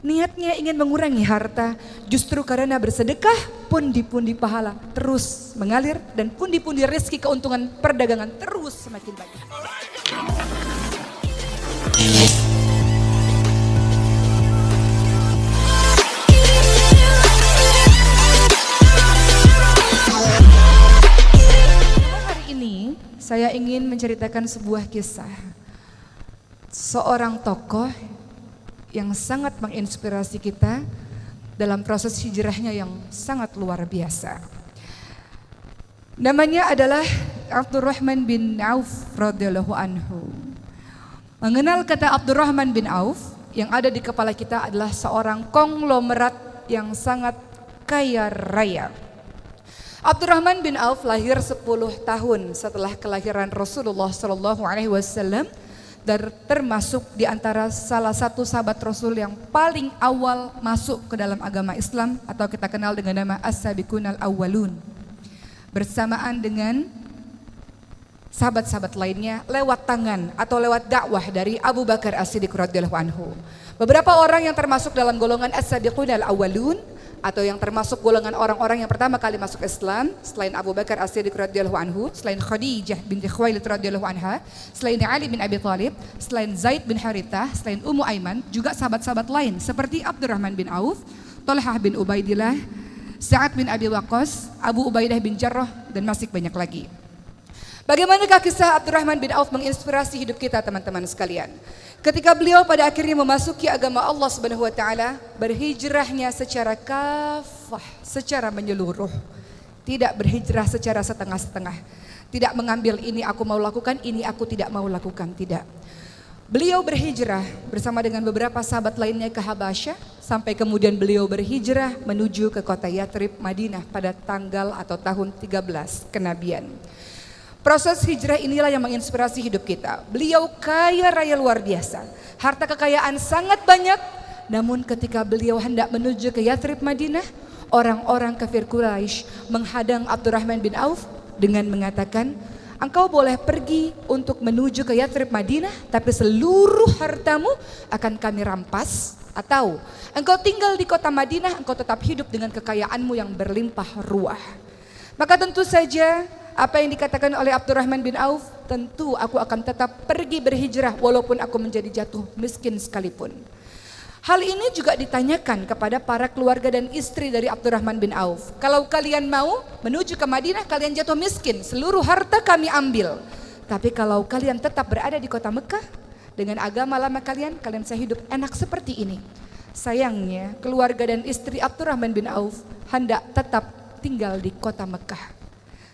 Niatnya ingin mengurangi harta, justru karena bersedekah pundi-pundi pahala terus mengalir dan pundi-pundi rezeki keuntungan perdagangan terus semakin banyak. Hari ini saya ingin menceritakan sebuah kisah seorang tokoh yang sangat menginspirasi kita dalam proses hijrahnya yang sangat luar biasa. Namanya adalah Abdurrahman bin Auf radhiyallahu anhu. Mengenal kata Abdurrahman bin Auf, yang ada di kepala kita adalah seorang konglomerat yang sangat kaya raya. Abdurrahman bin Auf lahir 10 tahun setelah kelahiran Rasulullah SAW. Dan termasuk di antara salah satu sahabat Rasul yang paling awal masuk ke dalam agama Islam atau kita kenal dengan nama As-Sabiqunal Awwalun. Bersamaan dengan sahabat-sahabat lainnya lewat tangan atau lewat dakwah dari Abu Bakar As-Siddiq radhiyallahu anhu. Beberapa orang yang termasuk dalam golongan As-Sabiqunal Awwalun atau yang termasuk golongan orang-orang yang pertama kali masuk Islam selain Abu Bakar As-Siddiq radhiyallahu anhu, selain Khadijah binti Khuwailid radhiyallahu anha, selain Ali bin Abi Thalib, selain Zaid bin Harithah, selain Ummu Aiman, juga sahabat-sahabat lain seperti Abdurrahman bin Auf, Talhah bin Ubaidillah, Sa'ad bin Abi Waqqas, Abu Ubaidah bin Jarrah dan masih banyak lagi. Bagaimanakah kisah Abdurrahman bin Auf menginspirasi hidup kita teman-teman sekalian? Ketika beliau pada akhirnya memasuki agama Allah Subhanahu wa taala, berhijrahnya secara kafah, secara menyeluruh. Tidak berhijrah secara setengah-setengah. Tidak mengambil ini aku mau lakukan, ini aku tidak mau lakukan, tidak. Beliau berhijrah bersama dengan beberapa sahabat lainnya ke Habasyah, sampai kemudian beliau berhijrah menuju ke kota Yathrib, Madinah pada tanggal atau tahun 13 kenabian. Proses hijrah inilah yang menginspirasi hidup kita. Beliau kaya raya luar biasa. Harta kekayaan sangat banyak. Namun ketika beliau hendak menuju ke Yathrib Madinah, orang-orang kafir Quraisy menghadang Abdurrahman bin Auf dengan mengatakan, engkau boleh pergi untuk menuju ke Yathrib Madinah, tapi seluruh hartamu akan kami rampas. Atau engkau tinggal di kota Madinah, engkau tetap hidup dengan kekayaanmu yang berlimpah ruah. Maka tentu saja apa yang dikatakan oleh Abdurrahman bin Auf, tentu aku akan tetap pergi berhijrah walaupun aku menjadi jatuh miskin sekalipun. Hal ini juga ditanyakan kepada para keluarga dan istri dari Abdurrahman bin Auf. Kalau kalian mau menuju ke Madinah, kalian jatuh miskin, seluruh harta kami ambil. Tapi kalau kalian tetap berada di kota Mekah dengan agama lama kalian, kalian bisa hidup enak seperti ini. Sayangnya keluarga dan istri Abdurrahman bin Auf hendak tetap tinggal di kota Mekah.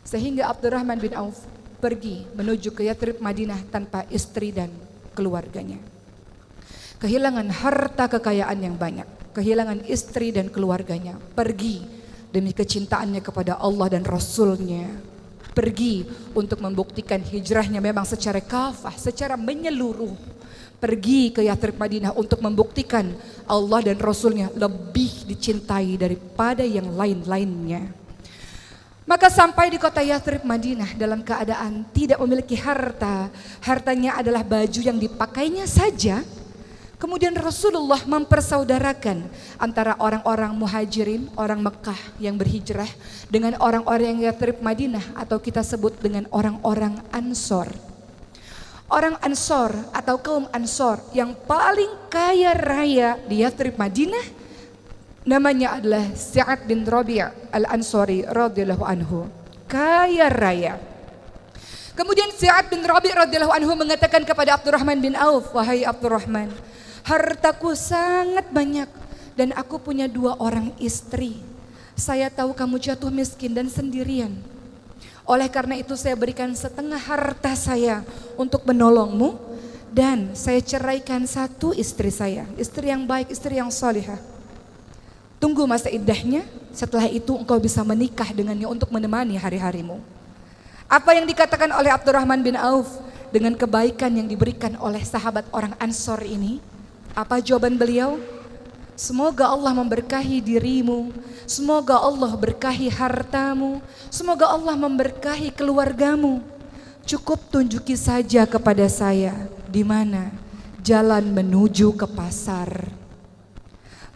Sehingga Abdurrahman bin Auf pergi menuju ke Yathrib Madinah tanpa istri dan keluarganya. Kehilangan harta kekayaan yang banyak, kehilangan istri dan keluarganya, pergi demi kecintaannya kepada Allah dan Rasulnya. Pergi untuk membuktikan hijrahnya memang secara kafah, secara menyeluruh. Pergi ke Yathrib Madinah untuk membuktikan Allah dan Rasulnya lebih dicintai daripada yang lain-lainnya. Maka sampai di kota Yathrib Madinah dalam keadaan tidak memiliki harta. Hartanya adalah baju yang dipakainya saja. Kemudian Rasulullah mempersaudarakan antara orang-orang muhajirin, orang Mekah yang berhijrah dengan orang-orang yang Yathrib Madinah atau kita sebut dengan orang-orang Ansor. Orang Ansor atau kaum Ansor yang paling kaya raya di Yathrib Madinah namanya adalah Sa'ad bin Rabi' al-Ansari radhiyallahu anhu. Kaya raya. Kemudian Sa'ad bin Rabi' radhiyallahu anhu mengatakan kepada Abdurrahman bin Auf, wahai Abdurrahman, hartaku sangat banyak dan aku punya 2 orang istri. Saya tahu kamu jatuh miskin dan sendirian. Oleh karena itu saya berikan setengah harta saya untuk menolongmu dan saya ceraikan 1 istri saya, istri yang baik, istri yang salihah. Tunggu masa iddahnya, setelah itu engkau bisa menikah dengannya untuk menemani hari-harimu. Apa yang dikatakan oleh Abdurrahman bin Auf dengan kebaikan yang diberikan oleh sahabat orang Ansor ini? Apa jawaban beliau? Semoga Allah memberkahi dirimu, semoga Allah berkahi hartamu, semoga Allah memberkahi keluargamu. Cukup tunjuki saja kepada saya di mana jalan menuju ke pasar.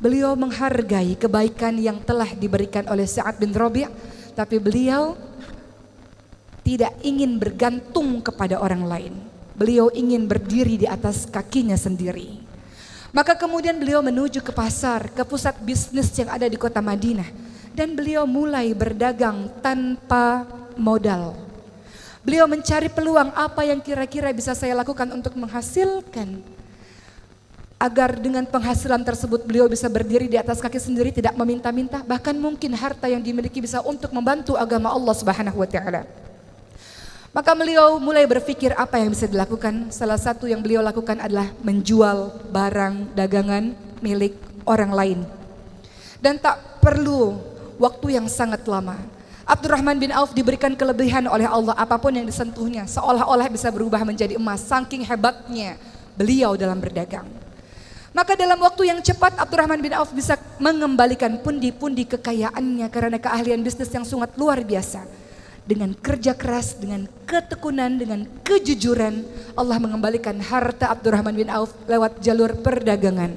Beliau menghargai kebaikan yang telah diberikan oleh Sa'ad bin Rabi', tapi beliau tidak ingin bergantung kepada orang lain. Beliau ingin berdiri di atas kakinya sendiri. Maka kemudian beliau menuju ke pasar, ke pusat bisnis yang ada di kota Madinah. Dan beliau mulai berdagang tanpa modal. Beliau mencari peluang apa yang kira-kira bisa saya lakukan untuk menghasilkan. Agar dengan penghasilan tersebut beliau bisa berdiri di atas kaki sendiri, tidak meminta-minta. Bahkan mungkin harta yang dimiliki bisa untuk membantu agama Allah Subhanahu wa Ta'ala. Maka beliau mulai berpikir apa yang bisa dilakukan. Salah satu yang beliau lakukan adalah menjual barang dagangan milik orang lain. Dan tak perlu waktu yang sangat lama, Abdurrahman bin Auf diberikan kelebihan oleh Allah. Apapun yang disentuhnya seolah-olah bisa berubah menjadi emas. Saking hebatnya beliau dalam berdagang. Maka dalam waktu yang cepat Abdurrahman bin Auf bisa mengembalikan pundi-pundi kekayaannya karena keahlian bisnis yang sangat luar biasa. Dengan kerja keras, dengan ketekunan, dengan kejujuran, Allah mengembalikan harta Abdurrahman bin Auf lewat jalur perdagangan.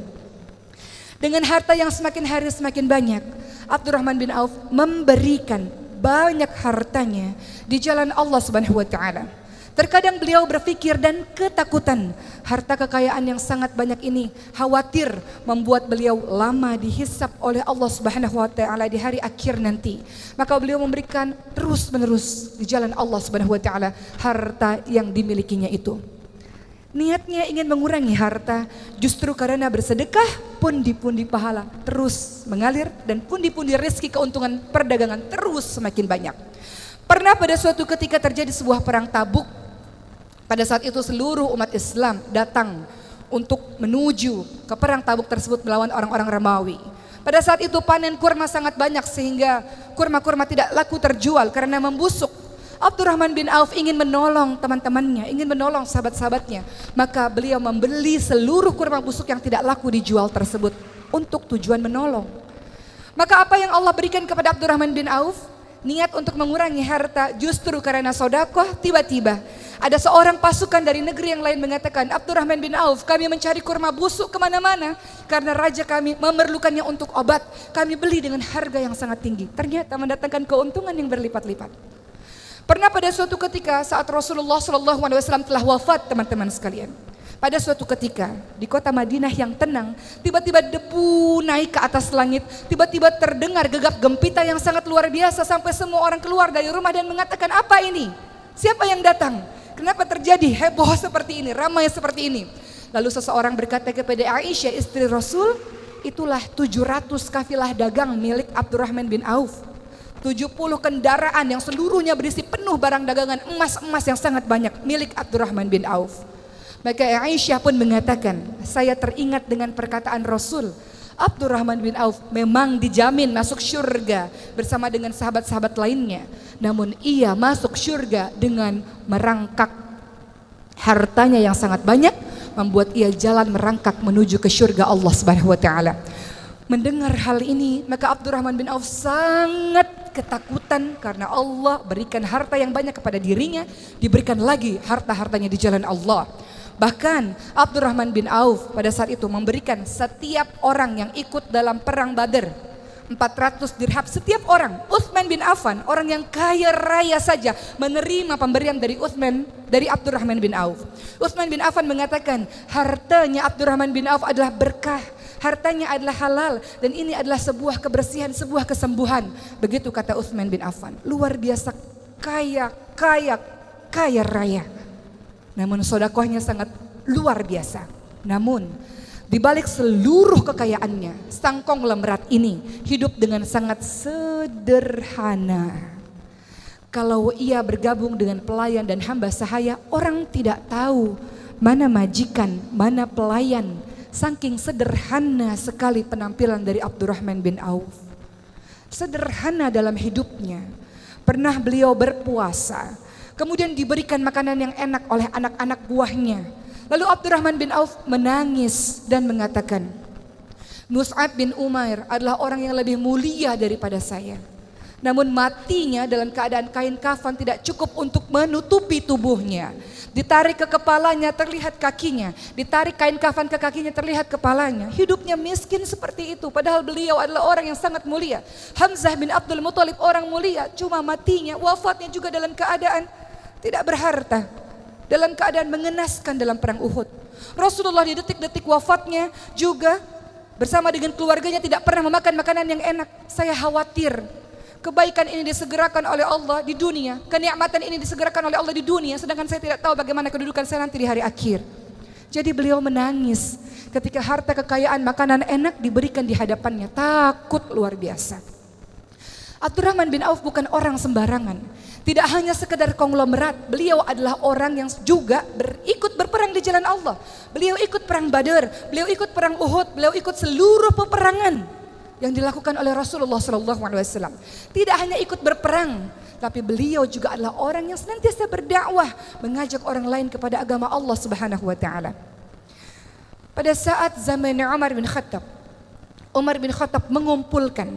Dengan harta yang semakin hari semakin banyak, Abdurrahman bin Auf memberikan banyak hartanya di jalan Allah Subhanahu wa Ta'ala. Terkadang beliau berpikir dan ketakutan, harta kekayaan yang sangat banyak ini khawatir membuat beliau lama dihisap oleh Allah Subhanahu wa Ta'ala di hari akhir nanti. Maka beliau memberikan terus-menerus di jalan Allah Subhanahu wa Ta'ala harta yang dimilikinya itu. Niatnya ingin mengurangi harta, justru karena bersedekah pundi-pundi pahala terus mengalir dan pundi-pundi rezeki keuntungan perdagangan terus semakin banyak. Pernah pada suatu ketika terjadi sebuah perang Tabuk. Pada saat itu seluruh umat Islam datang untuk menuju ke perang Tabuk tersebut melawan orang-orang Romawi. Pada saat itu panen kurma sangat banyak sehingga kurma-kurma tidak laku terjual karena membusuk. Abdurrahman bin Auf ingin menolong teman-temannya, ingin menolong sahabat-sahabatnya. Maka beliau membeli seluruh kurma busuk yang tidak laku dijual tersebut untuk tujuan menolong. Maka apa yang Allah berikan kepada Abdurrahman bin Auf? Niat untuk mengurangi harta justru karena sodakoh. Tiba-tiba ada seorang pasukan dari negeri yang lain mengatakan, Abdurrahman bin Auf, kami mencari kurma busuk kemana-mana karena raja kami memerlukannya untuk obat. Kami beli dengan harga yang sangat tinggi. Ternyata mendatangkan keuntungan yang berlipat-lipat. Pernah pada suatu ketika saat Rasulullah SAW telah wafat, teman-teman sekalian. Pada suatu ketika di kota Madinah yang tenang, tiba-tiba debu naik ke atas langit, tiba-tiba terdengar gegap gempita yang sangat luar biasa sampai semua orang keluar dari rumah dan mengatakan, apa ini? Siapa yang datang? Kenapa terjadi heboh seperti ini, ramai seperti ini? Lalu seseorang berkata kepada Aisyah istri Rasul, itulah 700 kafilah dagang milik Abdurrahman bin Auf. 70 kendaraan yang seluruhnya berisi penuh barang dagangan emas-emas yang sangat banyak milik Abdurrahman bin Auf. Maka Aisyah pun mengatakan, saya teringat dengan perkataan Rasul, Abdurrahman bin Auf memang dijamin masuk syurga bersama dengan sahabat-sahabat lainnya. Namun ia masuk syurga dengan merangkak hartanya yang sangat banyak, membuat ia jalan merangkak menuju ke syurga Allah Subhanahu wa Ta'ala. Mendengar hal ini, maka Abdurrahman bin Auf sangat ketakutan karena Allah berikan harta yang banyak kepada dirinya, diberikan lagi harta-hartanya di jalan Allah. Bahkan Abdurrahman bin Auf pada saat itu memberikan setiap orang yang ikut dalam perang Badar 400 dirham setiap orang. Utsman bin Affan, orang yang kaya raya saja, menerima pemberian dari Abdurrahman bin Auf. Utsman bin Affan mengatakan, hartanya Abdurrahman bin Auf adalah berkah, hartanya adalah halal, dan ini adalah sebuah kebersihan, sebuah kesembuhan. Begitu kata Utsman bin Affan. Luar biasa kaya raya. Namun sodakohnya sangat luar biasa. Namun di balik seluruh kekayaannya, sang konglomerat ini hidup dengan sangat sederhana. Kalau ia bergabung dengan pelayan dan hamba sahaya, orang tidak tahu mana majikan, mana pelayan. Saking sederhana sekali penampilan dari Abdurrahman bin Auf. Sederhana dalam hidupnya. Pernah beliau berpuasa, kemudian diberikan makanan yang enak oleh anak-anak buahnya. Lalu Abdurrahman bin Auf menangis dan mengatakan, Mus'ab bin Umair adalah orang yang lebih mulia daripada saya. Namun matinya dalam keadaan kain kafan tidak cukup untuk menutupi tubuhnya. Ditarik ke kepalanya terlihat kakinya, ditarik kain kafan ke kakinya terlihat kepalanya. Hidupnya miskin seperti itu, padahal beliau adalah orang yang sangat mulia. Hamzah bin Abdul Muthalib orang mulia, cuma matinya, wafatnya juga dalam keadaan tidak berharta, dalam keadaan mengenaskan dalam perang Uhud. Rasulullah di detik-detik wafatnya juga bersama dengan keluarganya tidak pernah memakan makanan yang enak. Saya khawatir kebaikan ini disegerakan oleh Allah di dunia, kenikmatan ini disegerakan oleh Allah di dunia, sedangkan saya tidak tahu bagaimana kedudukan saya nanti di hari akhir. Jadi beliau menangis ketika harta kekayaan makanan enak diberikan di hadapannya, takut luar biasa. Abdurrahman bin Auf bukan orang sembarangan, tidak hanya sekedar konglomerat, beliau adalah orang yang juga ikut berperang di jalan Allah. Beliau ikut perang Badar, beliau ikut perang Uhud, beliau ikut seluruh peperangan yang dilakukan oleh Rasulullah SAW. Tidak hanya ikut berperang, tapi beliau juga adalah orang yang senantiasa berdakwah, mengajak orang lain kepada agama Allah Subhanahu wa taala. Pada saat zaman Umar bin Khattab mengumpulkan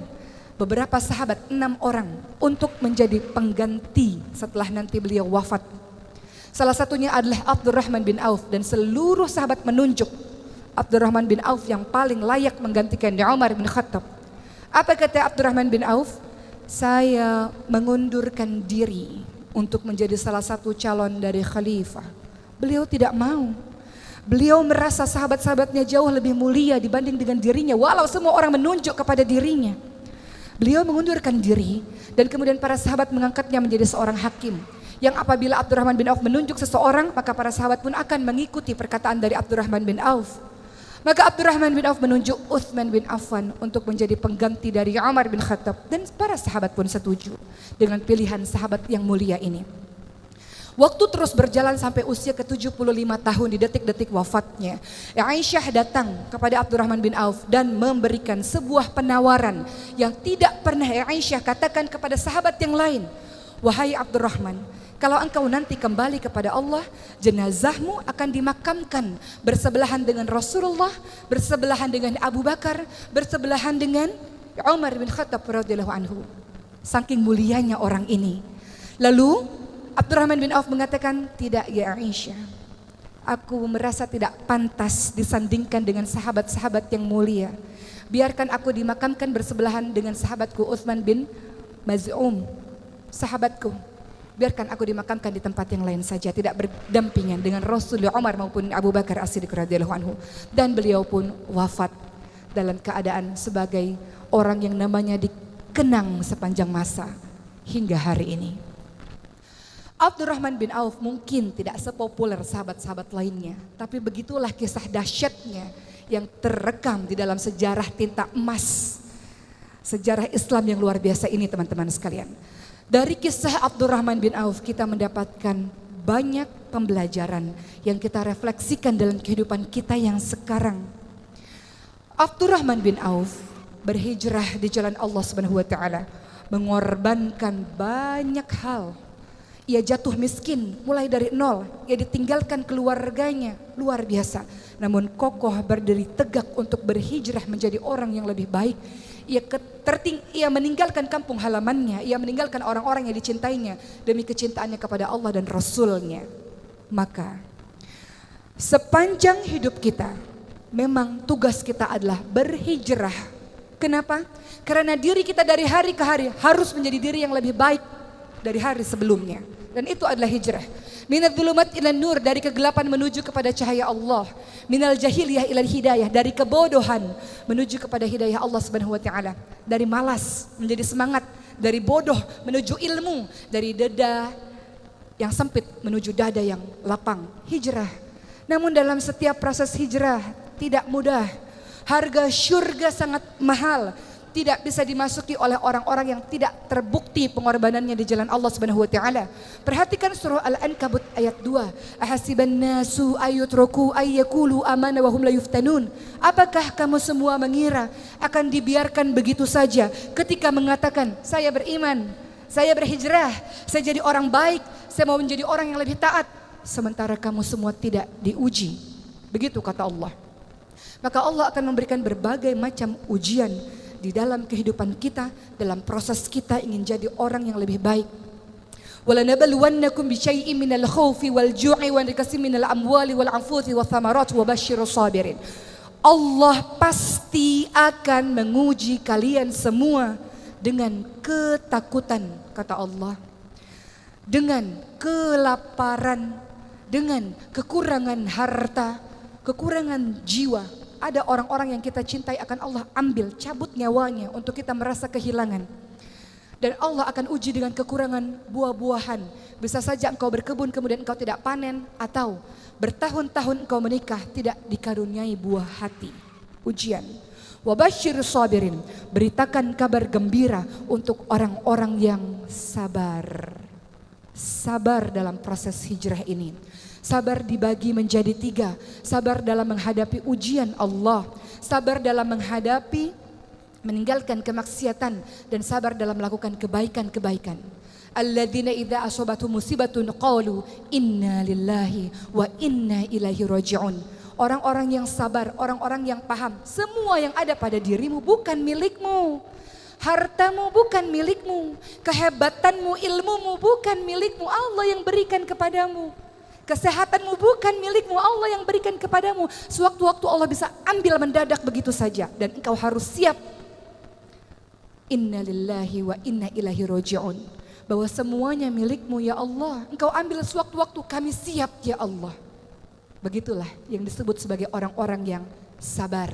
beberapa sahabat, 6 orang untuk menjadi pengganti setelah nanti beliau wafat. Salah satunya adalah Abdurrahman bin Auf, dan seluruh sahabat menunjuk Abdurrahman bin Auf yang paling layak menggantikan Umar bin Khattab. Apa kata Abdurrahman bin Auf? Saya mengundurkan diri untuk menjadi salah satu calon dari khalifah. Beliau tidak mau. Beliau merasa sahabat-sahabatnya jauh lebih mulia dibanding dengan dirinya, walau semua orang menunjuk kepada dirinya. Beliau mengundurkan diri, dan kemudian para sahabat mengangkatnya menjadi seorang hakim. Yang apabila Abdurrahman bin Auf menunjuk seseorang, maka para sahabat pun akan mengikuti perkataan dari Abdurrahman bin Auf. Maka Abdurrahman bin Auf menunjuk Utsman bin Affan untuk menjadi pengganti dari Umar bin Khattab, dan para sahabat pun setuju dengan pilihan sahabat yang mulia ini. Waktu terus berjalan sampai usia ke-75 tahun di detik-detik wafatnya. Aisyah datang kepada Abdurrahman bin Auf dan memberikan sebuah penawaran yang tidak pernah Aisyah katakan kepada sahabat yang lain. Wahai Abdurrahman, kalau engkau nanti kembali kepada Allah, jenazahmu akan dimakamkan bersebelahan dengan Rasulullah, bersebelahan dengan Abu Bakar, bersebelahan dengan Umar bin Khattab radhiyallahu anhu. Saking mulianya orang ini. Lalu Abdurrahman bin Auf mengatakan, tidak ya Aisyah, aku merasa tidak pantas disandingkan dengan sahabat-sahabat yang mulia. Biarkan aku dimakamkan bersebelahan dengan sahabatku Utsman bin Maz'um, sahabatku. Biarkan aku dimakamkan di tempat yang lain saja, tidak berdampingan dengan Rasulullah, Umar maupun Abu Bakar As-Siddiq radhiyallahu anhu. Dan beliau pun wafat dalam keadaan sebagai orang yang namanya dikenang sepanjang masa hingga hari ini. Abdurrahman bin Auf mungkin tidak sepopuler sahabat-sahabat lainnya, tapi begitulah kisah dahsyatnya yang terekam di dalam sejarah tinta emas, sejarah Islam yang luar biasa ini, teman-teman sekalian. Dari kisah Abdurrahman bin Auf kita mendapatkan banyak pembelajaran yang kita refleksikan dalam kehidupan kita yang sekarang. Abdurrahman bin Auf berhijrah di jalan Allah Subhanahu wa taala, mengorbankan banyak hal. Ia jatuh miskin mulai dari nol, ia ditinggalkan keluarganya, luar biasa. Namun kokoh berdiri tegak untuk berhijrah menjadi orang yang lebih baik. Ia meninggalkan kampung halamannya, ia meninggalkan orang-orang yang dicintainya demi kecintaannya kepada Allah dan Rasulnya. Maka sepanjang hidup kita memang tugas kita adalah berhijrah. Kenapa? Karena diri kita dari hari ke hari harus menjadi diri yang lebih baik dari hari sebelumnya. Dan itu adalah hijrah. Minadz dzulumat ilan nur, dari kegelapan menuju kepada cahaya Allah. Minal jahiliyah ilal hidayah, dari kebodohan menuju kepada hidayah Allah Subhanahu wa taala. Dari malas menjadi semangat, dari bodoh menuju ilmu, dari dada yang sempit menuju dada yang lapang. Hijrah. Namun dalam setiap proses hijrah tidak mudah. Harga syurga sangat mahal. Tidak bisa dimasuki oleh orang-orang yang tidak terbukti pengorbanannya di jalan Allah Subhanahu wa taala. Perhatikan surah Al-Ankabut ayat 2. Ahasiban nasu ayyutraku ayyaqulu amana wa hum la yuftanun. Apakah kamu semua mengira akan dibiarkan begitu saja ketika mengatakan saya beriman, saya berhijrah, saya jadi orang baik, saya mau menjadi orang yang lebih taat, sementara kamu semua tidak diuji. Begitu kata Allah. Maka Allah akan memberikan berbagai macam ujian di dalam kehidupan kita, dalam proses kita ingin jadi orang yang lebih baik. وَلَنَبَلُوَنَّكُمْ بِشَيْءٍ مِنَ الْخَوْفِ وَالْجُوعِ وَنَقْصٍ مِنَ الْأَمْوَالِ وَالْأَنْفُسِ وَالثَّمَرَاتِ وَبَشِّرِ الصَّابِرِينَ. Allah pasti akan menguji kalian semua dengan ketakutan, kata Allah, dengan kelaparan, dengan kekurangan harta, kekurangan jiwa. Ada orang-orang yang kita cintai akan Allah ambil, cabut nyawanya untuk kita merasa kehilangan. Dan Allah akan uji dengan kekurangan buah-buahan. Bisa saja engkau berkebun kemudian engkau tidak panen, atau bertahun-tahun engkau menikah tidak dikaruniai buah hati. Ujian. Wabashir sabirin, beritakan kabar gembira untuk orang-orang yang sabar. Sabar dalam proses hijrah ini. Sabar dibagi menjadi 3. Sabar dalam menghadapi ujian Allah. Sabar dalam menghadapi meninggalkan kemaksiatan, dan sabar dalam melakukan kebaikan-kebaikan. Alladzina idza asabatuhum musibatun qalu inna lillahi wa inna ilaihi raji'un. Orang-orang yang sabar, orang-orang yang paham, semua yang ada pada dirimu bukan milikmu. Hartamu bukan milikmu, kehebatanmu, ilmumu bukan milikmu, Allah yang berikan kepadamu. Kesehatanmu bukan milikmu, Allah yang berikan kepadamu. Sewaktu-waktu Allah bisa ambil mendadak begitu saja, dan engkau harus siap. Inna lillahi wa inna ilaihi raji'un. Bahwa semuanya milikmu ya Allah. Engkau ambil sewaktu-waktu, kami siap ya Allah. Begitulah yang disebut sebagai orang-orang yang sabar.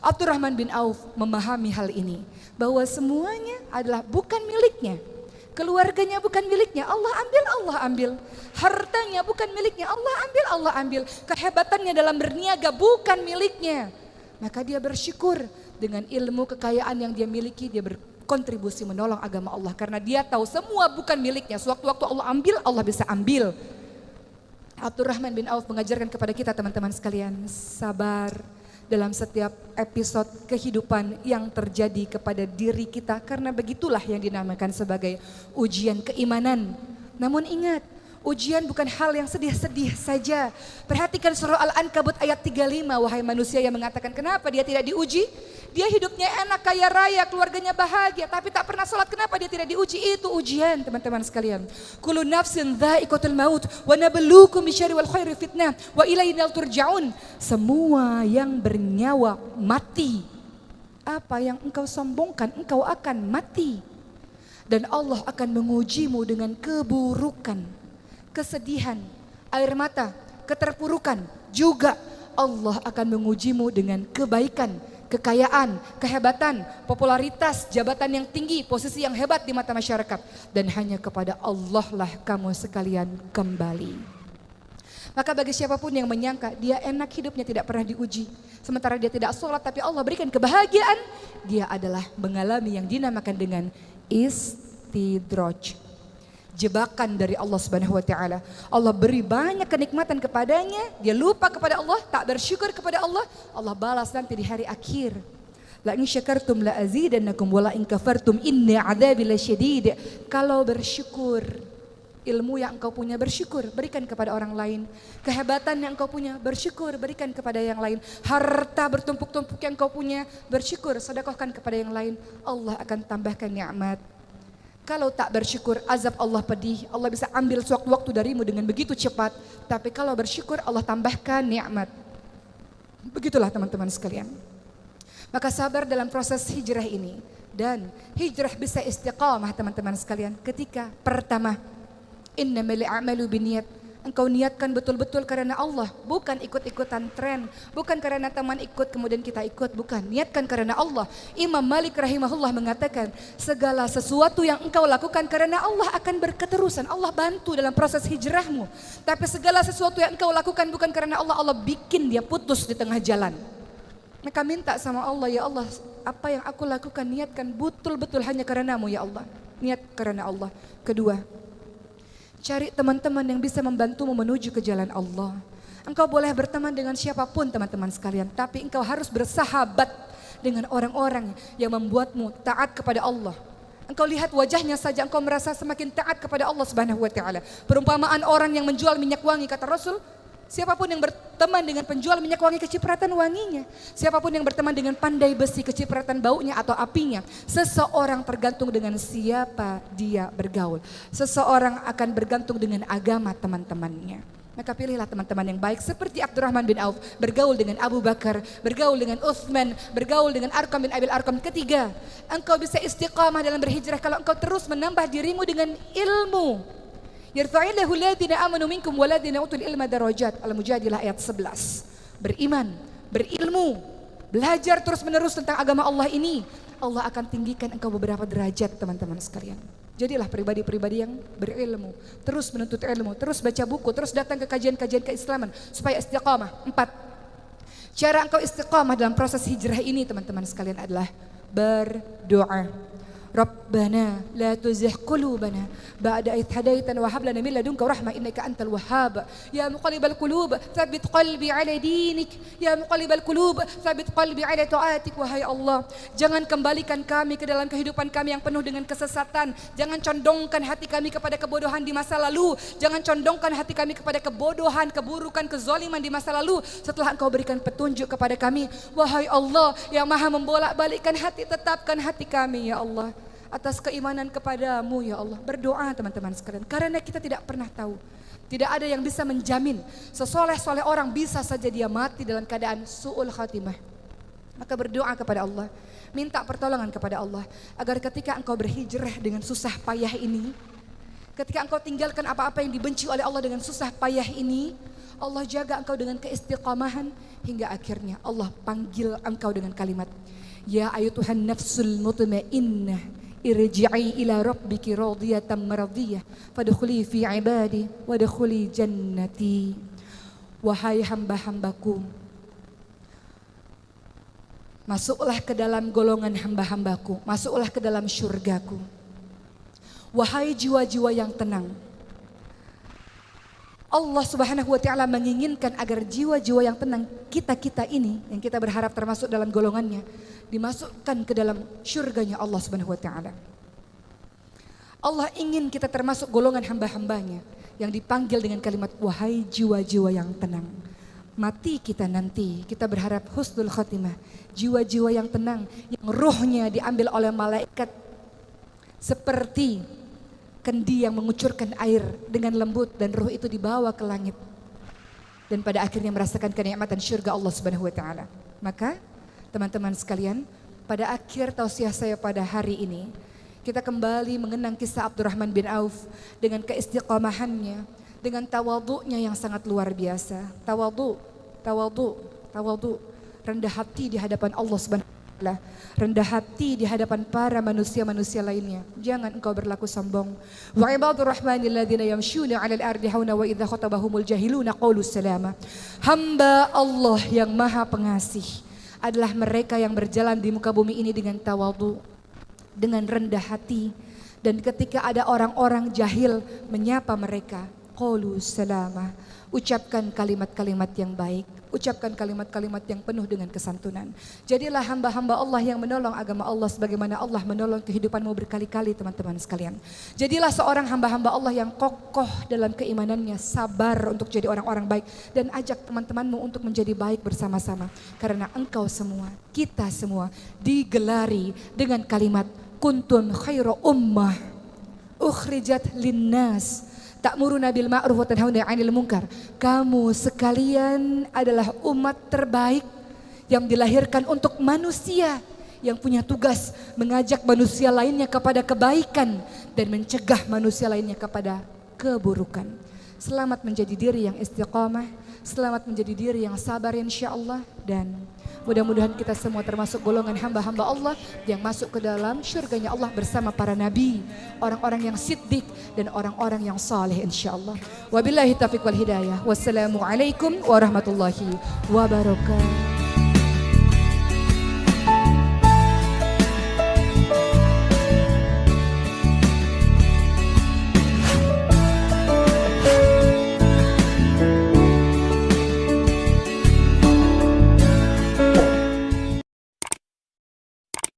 Abdurrahman bin Auf memahami hal ini. Bahwa semuanya adalah bukan miliknya. Keluarganya bukan miliknya, Allah ambil. Hartanya bukan miliknya, Allah ambil. Kehebatannya dalam berniaga bukan miliknya. Maka dia bersyukur dengan ilmu kekayaan yang dia miliki, dia berkontribusi menolong agama Allah. Karena dia tahu semua bukan miliknya, sewaktu-waktu Allah ambil, Allah bisa ambil. Abdurrahman bin Auf mengajarkan kepada kita teman-teman sekalian, sabar dalam setiap episode kehidupan yang terjadi kepada diri kita. Karena begitulah yang dinamakan sebagai ujian keimanan. Namun ingat, ujian bukan hal yang sedih-sedih saja. Perhatikan surah Al-Ankabut ayat 35, wahai manusia yang mengatakan kenapa dia tidak diuji? Dia hidupnya enak, kaya raya, keluarganya bahagia, tapi tak pernah sholat. Kenapa dia tidak diuji? Itu ujian teman-teman sekalian. Kullu nafsin dha'iqatul maut wa nabluukum bisyarri wal khairi fitnah wa ilaina turja'un. Semua yang bernyawa mati. Apa yang engkau sombongkan, engkau akan mati. Dan Allah akan mengujimu dengan keburukan, kesedihan, air mata, keterpurukan. Juga Allah akan mengujimu dengan kebaikan, kekayaan, kehebatan, popularitas, jabatan yang tinggi, posisi yang hebat di mata masyarakat. Dan hanya kepada Allah lah kamu sekalian kembali. Maka bagi siapapun yang menyangka dia enak hidupnya tidak pernah diuji, sementara dia tidak sholat tapi Allah berikan kebahagiaan, dia adalah mengalami yang dinamakan dengan istidraj. Jebakan dari Allah Subhanahu wa taala. Allah beri banyak kenikmatan kepadanya, dia lupa kepada Allah, tak bersyukur kepada Allah, Allah balas nanti di hari akhir. La in syakartum la azidannakum wa la in kafartum inna adzabi lasyadid. Kalau bersyukur, ilmu yang engkau punya bersyukur, berikan kepada orang lain. Kehebatan yang engkau punya bersyukur, berikan kepada yang lain. Harta bertumpuk-tumpuk yang engkau punya bersyukur, sedekahkan kepada yang lain. Allah akan tambahkan nikmat. Kalau tak bersyukur, azab Allah pedih. Allah bisa ambil sewaktu-waktu darimu dengan begitu cepat. Tapi kalau bersyukur, Allah tambahkan nikmat. Begitulah teman-teman sekalian. Maka sabar dalam proses hijrah ini. Dan hijrah bisa istiqamah teman-teman sekalian. Ketika pertama, innamal a'malu binniyat. Engkau niatkan betul-betul karena Allah, bukan ikut-ikutan tren, bukan karena teman ikut kemudian kita ikut, bukan. Niatkan karena Allah. Imam Malik rahimahullah mengatakan, segala sesuatu yang engkau lakukan karena Allah akan berketerusan. Allah bantu dalam proses hijrahmu. Tapi segala sesuatu yang engkau lakukan bukan karena Allah, Allah bikin dia putus di tengah jalan. Maka minta sama Allah, ya Allah, apa yang aku lakukan niatkan betul-betul hanya karenamu ya Allah. Niat karena Allah. Kedua, cari teman-teman yang bisa membantumu menuju ke jalan Allah. Engkau boleh berteman dengan siapapun teman-teman sekalian, tapi engkau harus bersahabat dengan orang-orang yang membuatmu taat kepada Allah. Engkau lihat wajahnya saja engkau merasa semakin taat kepada Allah Subhanahu wa taala. Perumpamaan orang yang menjual minyak wangi, kata Rasul, siapapun yang berteman dengan penjual minyak wangi, kecipratan wanginya. Siapapun yang berteman dengan pandai besi, kecipratan baunya atau apinya. Seseorang tergantung dengan siapa dia bergaul. Seseorang akan bergantung dengan agama teman-temannya. Maka pilihlah teman-teman yang baik seperti Abdurrahman bin Auf, bergaul dengan Abu Bakar, bergaul dengan Uthman, bergaul dengan Arqam bin Abil Arqam. Ketiga, engkau bisa istiqamah dalam berhijrah kalau engkau terus menambah dirimu dengan ilmu. Yarfa'illahu alladhina amanu minkum waladhina utul ilma darajat. Al-Mujadilah ayat 11. Beriman, berilmu, belajar terus-menerus tentang agama Allah ini, Allah akan tinggikan engkau beberapa derajat, teman-teman sekalian. Jadilah pribadi-pribadi yang berilmu, terus menuntut ilmu, terus baca buku, terus datang ke kajian-kajian keislaman supaya istiqamah. 4. Cara engkau istiqamah dalam proses hijrah ini, teman-teman sekalian, adalah berdoa. Rabbana la tuzigh qulubana ba'da idh hadaitana wa hab lana min ladunka rahmah innaka antal wahhab. Ya muqallibal qulub tsabbit qalbi ala dinik. Ya muqallibal qulub tsabbit qalbi ala taatik. Wahai Allah, jangan kembalikan kami ke dalam kehidupan kami yang penuh dengan kesesatan. Jangan condongkan hati kami kepada kebodohan di masa lalu. Jangan condongkan hati kami kepada kebodohan, keburukan, kezaliman di masa lalu setelah Engkau berikan petunjuk kepada kami. Wahai Allah yang Maha membolak-balikkan hati, tetapkan hati kami ya Allah atas keimanan kepadamu ya Allah. Berdoa teman-teman sekalian, karena kita tidak pernah tahu. Tidak ada yang bisa menjamin sesoleh-soleh orang bisa saja dia mati dalam keadaan su'ul khatimah. Maka berdoa kepada Allah, minta pertolongan kepada Allah agar ketika engkau berhijrah dengan susah payah ini, ketika engkau tinggalkan apa-apa yang dibenci oleh Allah dengan susah payah ini, Allah jaga engkau dengan keistiqamahan hingga akhirnya Allah panggil engkau dengan kalimat, ya ayyuhan nafsul mutmainnah irji'i ila rabbiki radiyatan maradiyah fadkhuli fi ibadi wadkhuli jannati. Wahai hamba-hambaku, masuklah ke dalam golongan hamba-hambaku, masuklah ke dalam syurgaku. Wahai jiwa-jiwa yang tenang, Allah Subhanahu wa ta'ala menginginkan agar jiwa-jiwa yang tenang kita-kita ini, yang kita berharap termasuk dalam golongannya, dimasukkan ke dalam syurganya Allah Subhanahu wa ta'ala. Allah ingin kita termasuk golongan hamba-hambanya yang dipanggil dengan kalimat wahai jiwa-jiwa yang tenang. Mati kita nanti, kita berharap husnul khatimah. Jiwa-jiwa yang tenang, yang ruhnya diambil oleh malaikat seperti kendi yang mengucurkan air dengan lembut, dan ruh itu dibawa ke langit dan pada akhirnya merasakan kenikmatan syurga Allah Subhanahu wa ta'ala. Maka teman-teman sekalian, pada akhir tausiah saya pada hari ini, kita kembali mengenang kisah Abdurrahman bin Auf dengan keistiqamahannya, dengan tawadhu'nya yang sangat luar biasa. Tawadhu, rendah hati di hadapan Allah Subhanahu wa ta'ala, rendah hati di hadapan para manusia-manusia lainnya. Jangan engkau berlaku sombong. Wa ibadur rahmanil ladzina yamshuna 'alal ardi hauna wa idza khatabahumul jahiluna qalu salama. Hamba Allah yang Maha Pengasih adalah mereka yang berjalan di muka bumi ini dengan tawadhu, dengan rendah hati, dan ketika ada orang-orang jahil menyapa mereka, qalu salama, ucapkan kalimat-kalimat yang baik, ucapkan kalimat-kalimat yang penuh dengan kesantunan. Jadilah hamba-hamba Allah yang menolong agama Allah sebagaimana Allah menolong kehidupanmu berkali-kali, teman-teman sekalian. Jadilah seorang hamba-hamba Allah yang kokoh dalam keimanannya, sabar untuk jadi orang-orang baik, dan ajak teman-temanmu untuk menjadi baik bersama-sama. Karena engkau semua, kita semua digelari dengan kalimat kuntum khairu ummah ukhrijat linnas ta'muruna bil ma'ruf wa tanhauna 'anil munkar. Kamu sekalian adalah umat terbaik yang dilahirkan untuk manusia, yang punya tugas mengajak manusia lainnya kepada kebaikan dan mencegah manusia lainnya kepada keburukan. Selamat menjadi diri yang istiqamah, selamat menjadi diri yang sabar insyaallah, dan mudah-mudahan kita semua termasuk golongan hamba-hamba Allah yang masuk ke dalam syurganya Allah bersama para nabi, orang-orang yang siddiq dan orang-orang yang saleh insyaallah. Wabillahi taufiq wal hidayah. Wassalamualaikum warahmatullahi wabarakatuh.